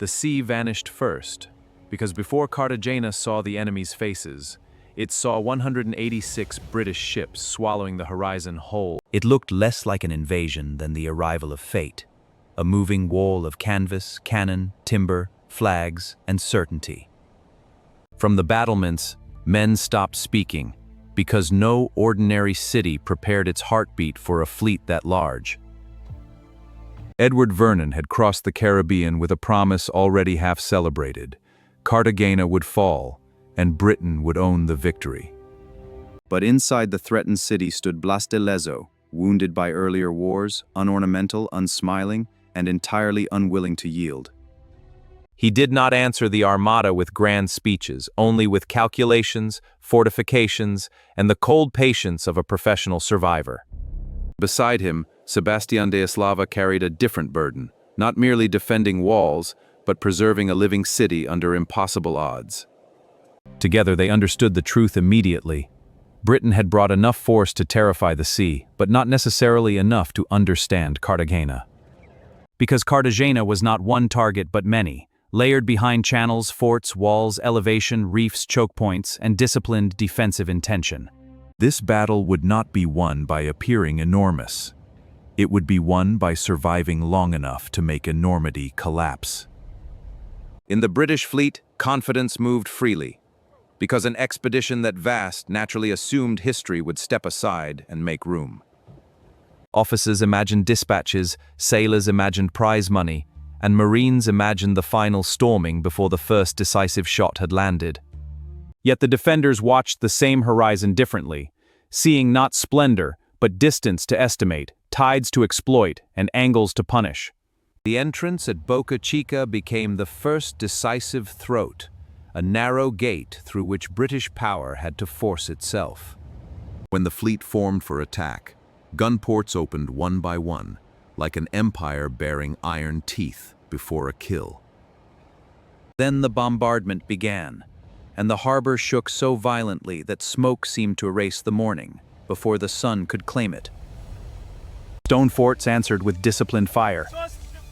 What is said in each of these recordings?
The sea vanished first, because before Cartagena saw the enemy's faces, it saw 186 British ships swallowing the horizon whole. It looked less like an invasion than the arrival of fate, a moving wall of canvas, cannon, timber, flags, and certainty. From the battlements, men stopped speaking, because no ordinary city prepared its heartbeat for a fleet that large. Edward Vernon had crossed the Caribbean with a promise already half celebrated. Cartagena would fall, and Britain would own the victory. But inside the threatened city stood Blas de Lezo, wounded by earlier wars, unornamental, unsmiling, and entirely unwilling to yield. He did not answer the Armada with grand speeches, only with calculations, fortifications, and the cold patience of a professional survivor. Beside him, Sebastián de Eslava carried a different burden, not merely defending walls, but preserving a living city under impossible odds. Together they understood the truth immediately. Britain had brought enough force to terrify the sea, but not necessarily enough to understand Cartagena. Because Cartagena was not one target but many, layered behind channels, forts, walls, elevation, reefs, choke points, and disciplined defensive intention. This battle would not be won by appearing enormous. It would be won by surviving long enough to make enormity collapse. In the British fleet, confidence moved freely, because an expedition that vast naturally assumed history would step aside and make room. Officers imagined dispatches, sailors imagined prize money, and Marines imagined the final storming before the first decisive shot had landed. Yet the defenders watched the same horizon differently, seeing not splendor, but distance to estimate, tides to exploit, and angles to punish. The entrance at Boca Chica became the first decisive throat, a narrow gate through which British power had to force itself. When the fleet formed for attack, gun ports opened one by one, like an empire bearing iron teeth before a kill. Then the bombardment began, and the harbor shook so violently that smoke seemed to erase the morning before the sun could claim it. Stone forts answered with disciplined fire,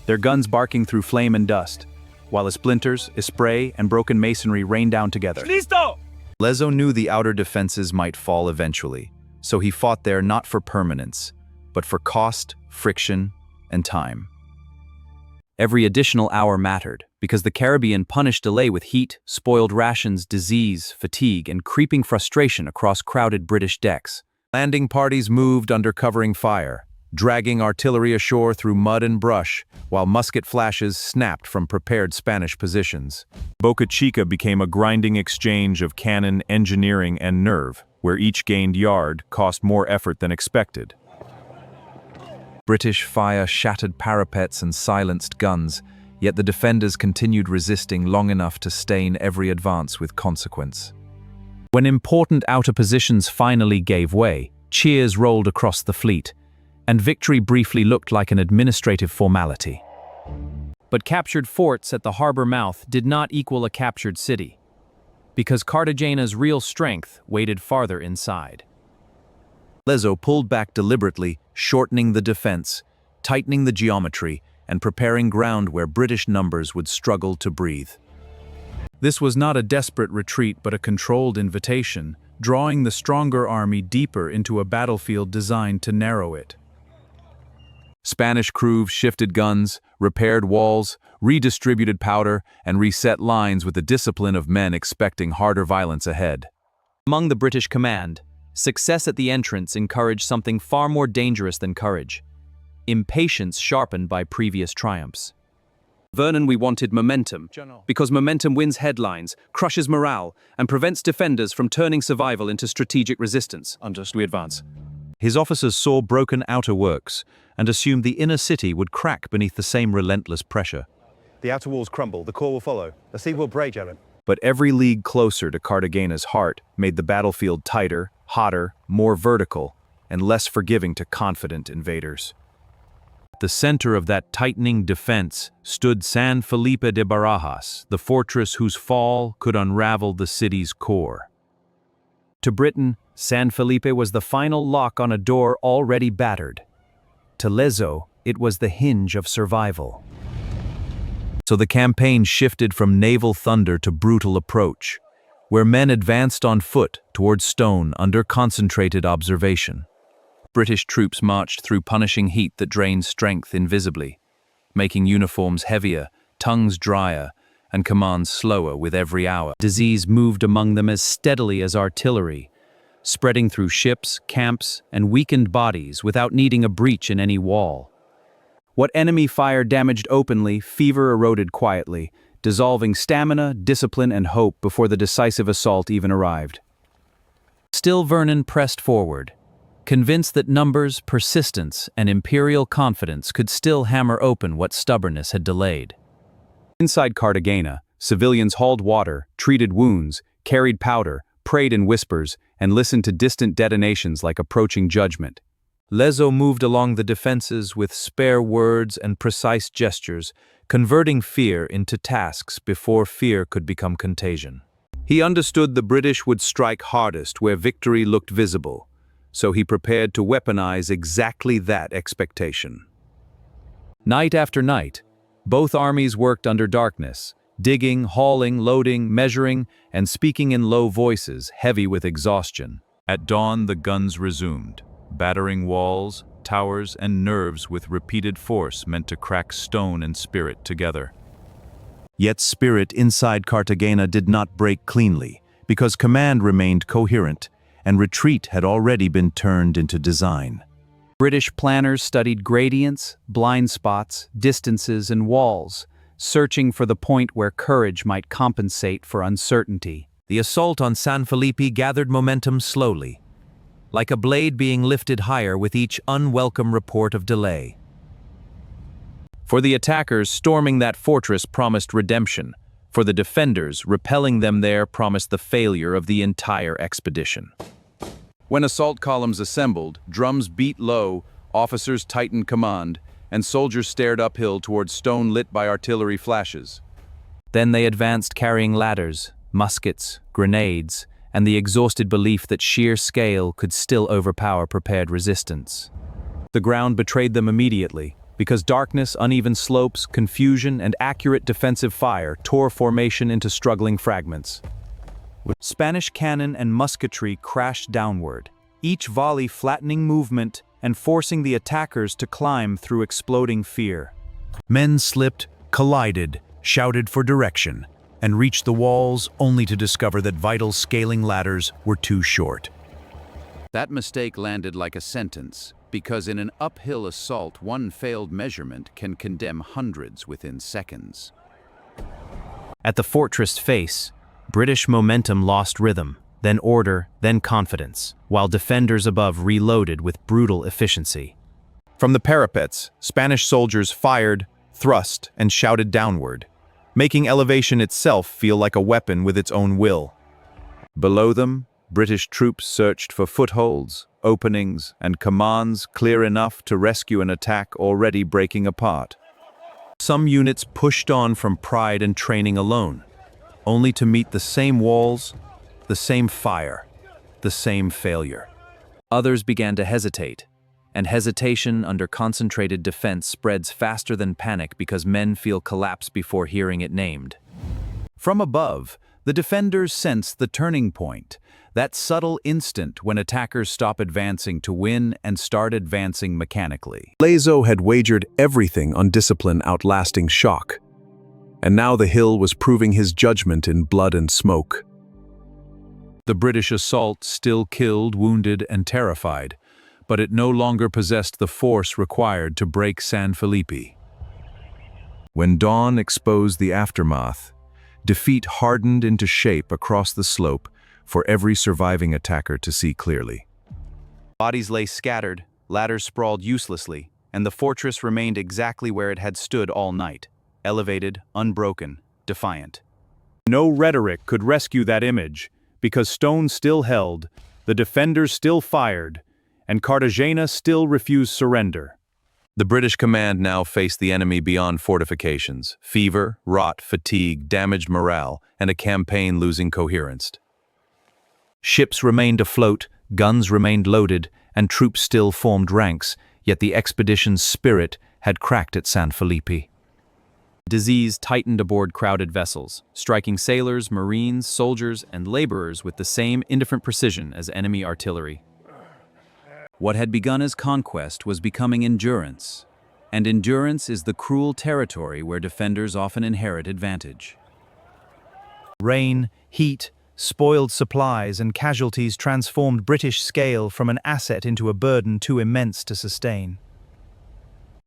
their guns barking through flame and dust, while splinters, spray, and broken masonry rained down together. Lezo knew the outer defenses might fall eventually, so he fought there not for permanence, but for cost, friction, and time. Every additional hour mattered, because the Caribbean punished delay with heat, spoiled rations, disease, fatigue, and creeping frustration across crowded British decks. Landing parties moved under covering fire, dragging artillery ashore through mud and brush, while musket flashes snapped from prepared Spanish positions. Boca Chica became a grinding exchange of cannon, engineering, and nerve, where each gained yard cost more effort than expected. British fire shattered parapets and silenced guns, yet the defenders continued resisting long enough to stain every advance with consequence. When important outer positions finally gave way, cheers rolled across the fleet, and victory briefly looked like an administrative formality. But captured forts at the harbor mouth did not equal a captured city, because Cartagena's real strength waited farther inside. Lezo pulled back deliberately, shortening the defense, tightening the geometry, and preparing ground where British numbers would struggle to breathe. This was not a desperate retreat but a controlled invitation, drawing the stronger army deeper into a battlefield designed to narrow it. Spanish crews shifted guns, repaired walls, redistributed powder, and reset lines with the discipline of men expecting harder violence ahead. Among the British command, success at the entrance encouraged something far more dangerous than courage: impatience sharpened by previous triumphs. Vernon, we wanted momentum, because momentum wins headlines, crushes morale, and prevents defenders from turning survival into strategic resistance. We advance. His officers saw broken outer works and assumed the inner city would crack beneath the same relentless pressure. The outer walls crumble, the core will follow. The sea will break, Ellen. But every league closer to Cartagena's heart made the battlefield tighter, hotter, more vertical, and less forgiving to confident invaders. At the center of that tightening defense stood San Felipe de Barajas, the fortress whose fall could unravel the city's core. To Britain, San Felipe was the final lock on a door already battered. To Lezo, it was the hinge of survival. So the campaign shifted from naval thunder to brutal approach, where men advanced on foot towards Stone under concentrated observation. British troops marched through punishing heat that drained strength invisibly, making uniforms heavier, tongues drier, and commands slower with every hour. Disease moved among them as steadily as artillery, spreading through ships, camps, and weakened bodies without needing a breach in any wall. What enemy fire damaged openly, fever eroded quietly, dissolving stamina, discipline, and hope before the decisive assault even arrived. Still Vernon pressed forward, convinced that numbers, persistence, and imperial confidence could still hammer open what stubbornness had delayed. Inside Cartagena, civilians hauled water, treated wounds, carried powder, prayed in whispers, and listened to distant detonations like approaching judgment. Lezo moved along the defenses with spare words and precise gestures, converting fear into tasks before fear could become contagion. He understood the British would strike hardest where victory looked visible, so he prepared to weaponize exactly that expectation. Night after night, both armies worked under darkness, digging, hauling, loading, measuring, and speaking in low voices, heavy with exhaustion. At dawn, the guns resumed, battering walls, towers, and nerves with repeated force meant to crack stone and spirit together. Yet spirit inside Cartagena did not break cleanly, because command remained coherent, and retreat had already been turned into design. British planners studied gradients, blind spots, distances, and walls, searching for the point where courage might compensate for uncertainty. The assault on San Felipe gathered momentum slowly, like a blade being lifted higher with each unwelcome report of delay. For the attackers, storming that fortress promised redemption. For the defenders, repelling them there promised the failure of the entire expedition. When assault columns assembled, drums beat low, officers tightened command, and soldiers stared uphill towards stone lit by artillery flashes. Then they advanced carrying ladders, muskets, grenades, and the exhausted belief that sheer scale could still overpower prepared resistance. The ground betrayed them immediately, because darkness, uneven slopes, confusion, and accurate defensive fire tore formation into struggling fragments. Spanish cannon and musketry crashed downward, each volley flattening movement and forcing the attackers to climb through exploding fear. Men slipped, collided, shouted for direction, and reached the walls only to discover that vital scaling ladders were too short. That mistake landed like a sentence, because in an uphill assault, one failed measurement can condemn hundreds within seconds. At the fortress face, British momentum lost rhythm, then order, then confidence, while defenders above reloaded with brutal efficiency. From the parapets, Spanish soldiers fired, thrust, and shouted downward, making elevation itself feel like a weapon with its own will. Below them, British troops searched for footholds, openings, and commands clear enough to rescue an attack already breaking apart. Some units pushed on from pride and training alone, only to meet the same walls, the same fire, the same failure. Others began to hesitate, and hesitation under concentrated defense spreads faster than panic because men feel collapse before hearing it named. From above, the defenders sense the turning point, that subtle instant when attackers stop advancing to win and start advancing mechanically. Lezo had wagered everything on discipline outlasting shock, and now the hill was proving his judgment in blood and smoke. The British assault still killed, wounded, and terrified, but it no longer possessed the force required to break San Felipe. When dawn exposed the aftermath, defeat hardened into shape across the slope for every surviving attacker to see clearly. Bodies lay scattered, ladders sprawled uselessly, and the fortress remained exactly where it had stood all night, elevated, unbroken, defiant. No rhetoric could rescue that image, because stone still held, the defenders still fired, and Cartagena still refused surrender. The British command now faced the enemy beyond fortifications: fever, rot, fatigue, damaged morale, and a campaign losing coherence. Ships remained afloat, guns remained loaded, and troops still formed ranks, yet the expedition's spirit had cracked at San Felipe. Disease tightened aboard crowded vessels, striking sailors, marines, soldiers, and laborers with the same indifferent precision as enemy artillery. What had begun as conquest was becoming endurance, and endurance is the cruel territory where defenders often inherit advantage. Rain, heat, spoiled supplies, and casualties transformed British scale from an asset into a burden too immense to sustain.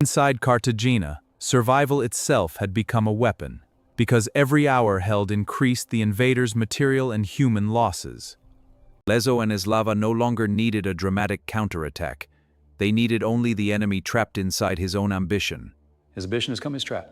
Inside Cartagena, survival itself had become a weapon, because every hour held increased the invaders' material and human losses. Lezo and Eslava no longer needed a dramatic counterattack. They needed only the enemy trapped inside his own ambition. His ambition has come his trap.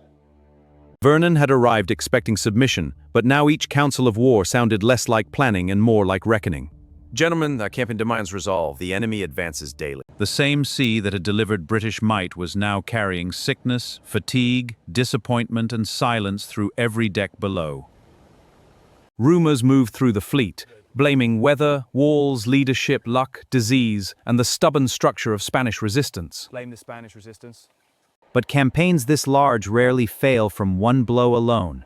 Vernon had arrived expecting submission, but now each council of war sounded less like planning and more like reckoning. Gentlemen, the camping demands resolve. The enemy advances daily. The same sea that had delivered British might was now carrying sickness, fatigue, disappointment, and silence through every deck below. Rumors moved through the fleet, blaming weather, walls, leadership, luck, disease, and the stubborn structure of Spanish resistance. Blame the Spanish resistance. But campaigns this large rarely fail from one blow alone.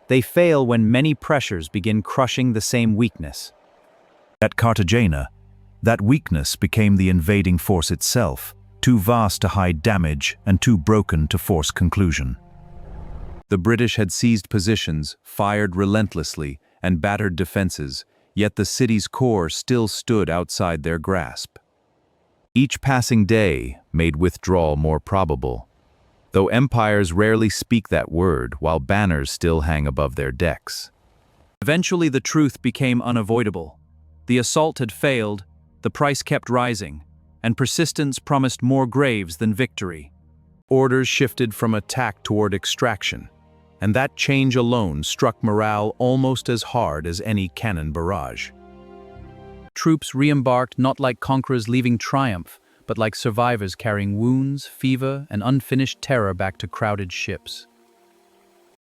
They fail when many pressures begin crushing the same weakness. At Cartagena, that weakness became the invading force itself, too vast to hide damage and too broken to force conclusion. The British had seized positions, fired relentlessly, and battered defenses, yet the city's core still stood outside their grasp. Each passing day made withdrawal more probable, though empires rarely speak that word while banners still hang above their decks. Eventually the truth became unavoidable. The assault had failed, the price kept rising, and persistence promised more graves than victory. Orders shifted from attack toward extraction, and that change alone struck morale almost as hard as any cannon barrage. Troops re-embarked not like conquerors leaving triumph, but like survivors carrying wounds, fever, and unfinished terror back to crowded ships.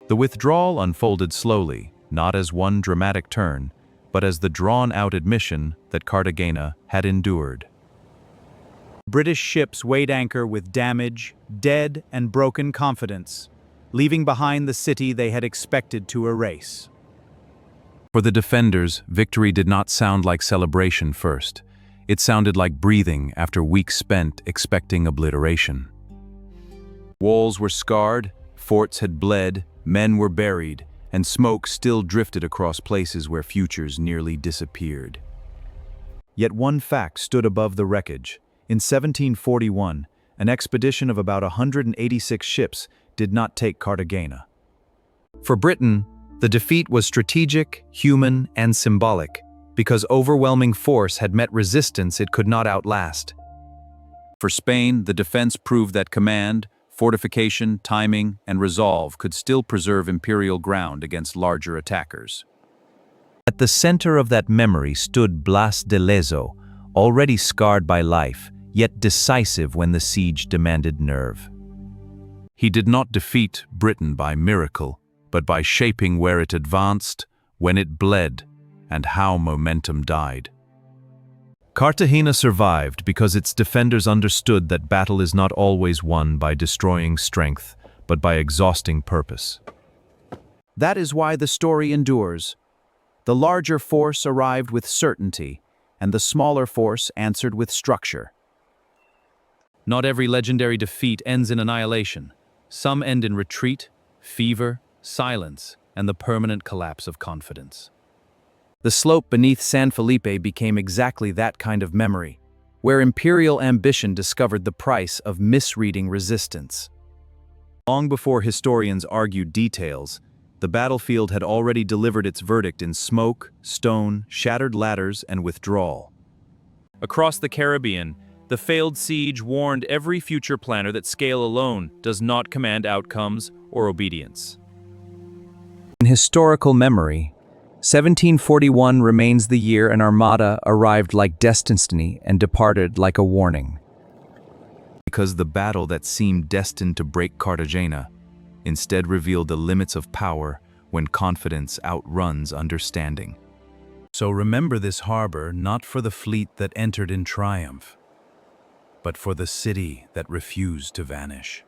The withdrawal unfolded slowly, not as one dramatic turn, but as the drawn-out admission that Cartagena had endured. British ships weighed anchor with damage, dead, and broken confidence, leaving behind the city they had expected to erase. For the defenders, victory did not sound like celebration first. It sounded like breathing after weeks spent expecting obliteration. Walls were scarred, forts had bled, men were buried, and smoke still drifted across places where futures nearly disappeared. Yet one fact stood above the wreckage. In 1741, an expedition of about 186 ships did not take Cartagena. For Britain, the defeat was strategic, human, and symbolic, because overwhelming force had met resistance it could not outlast. For Spain, the defense proved that command, fortification, timing, and resolve could still preserve imperial ground against larger attackers. At the center of that memory stood Blas de Lezo, already scarred by life, yet decisive when the siege demanded nerve. He did not defeat Britain by miracle, but by shaping where it advanced, when it bled, and how momentum died. Cartagena survived because its defenders understood that battle is not always won by destroying strength, but by exhausting purpose. That is why the story endures. The larger force arrived with certainty, and the smaller force answered with structure. Not every legendary defeat ends in annihilation. Some end in retreat, fever, silence, and the permanent collapse of confidence. The slope beneath San Felipe became exactly that kind of memory, where imperial ambition discovered the price of misreading resistance. Long before historians argued details, the battlefield had already delivered its verdict in smoke, stone, shattered ladders, and withdrawal. Across the Caribbean, the failed siege warned every future planner that scale alone does not command outcomes or obedience. In historical memory, 1741 remains the year an armada arrived like destiny and departed like a warning. Because the battle that seemed destined to break Cartagena instead revealed the limits of power when confidence outruns understanding. So remember this harbor not for the fleet that entered in triumph, but for the city that refused to vanish.